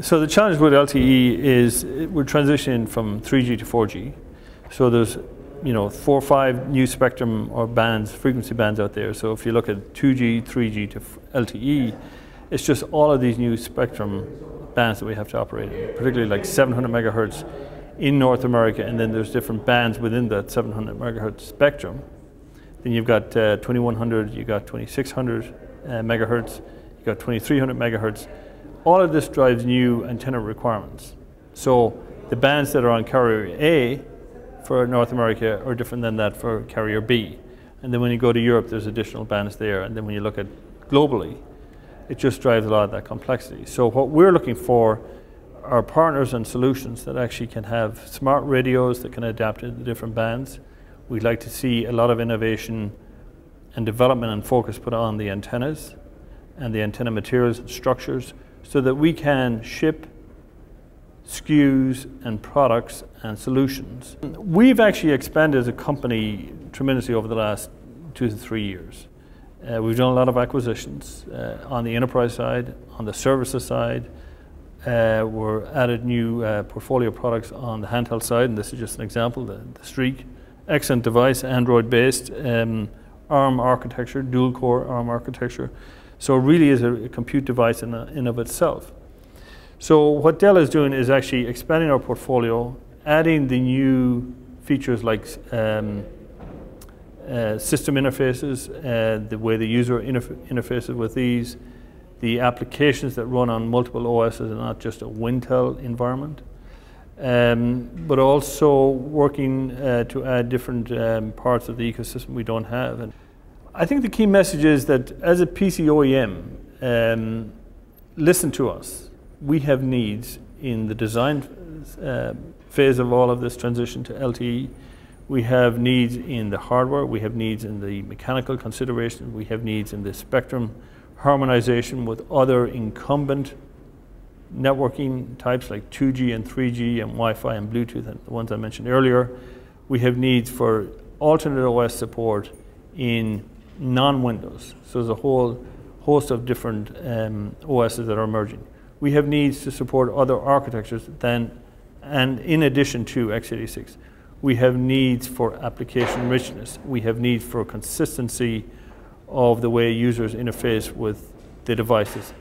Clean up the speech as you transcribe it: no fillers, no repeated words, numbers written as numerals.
So the challenge with LTE is we're transitioning from 3G to 4G. So there's 4 or 5 new spectrum or bands, frequency bands out there. So if you look at 2G, 3G to LTE, it's just all of these new spectrum bands that we have to operate in, particularly like 700 megahertz in North America, and then there's different bands within that 700 megahertz spectrum. Then you've got 2100, you've got 2600 megahertz, you've got 2300 megahertz. All of this drives new antenna requirements. So the bands that are on carrier A for North America are different than that for carrier B. And then when you go to Europe, there's additional bands there. And then when you look at globally, it just drives a lot of that complexity. So what we're looking for are partners and solutions that actually can have smart radios that can adapt to the different bands. We'd like to see a lot of innovation and development and focus put on the antennas and the antenna materials and structures so that we can ship SKUs and products and solutions. We've actually expanded as a company tremendously over the last 2 to 3 years. We've done a lot of acquisitions on the enterprise side, on the services side. We're added new portfolio products on the handheld side, and this is just an example, the Streak. Excellent device, Android-based, ARM architecture, dual-core ARM architecture. So it really is a compute device in of itself. So what Dell is doing is actually expanding our portfolio, adding the new features like system interfaces, the way the user interfaces with these, the applications that run on multiple OSs and not just a Wintel environment, but also working to add different parts of the ecosystem we don't have. And I think the key message is that as a PC OEM, listen to us. We have needs in the design phase of all of this transition to LTE. We have needs in the hardware, we have needs in the mechanical consideration, we have needs in the spectrum harmonization with other incumbent networking types like 2G and 3G and Wi-Fi and Bluetooth, and the ones I mentioned earlier. We have needs for alternate OS support in non-Windows. So there's a whole host of different OSs that are emerging. We have needs to support other architectures and in addition to x86. We have needs for application richness. We have needs for consistency of the way users interface with the devices.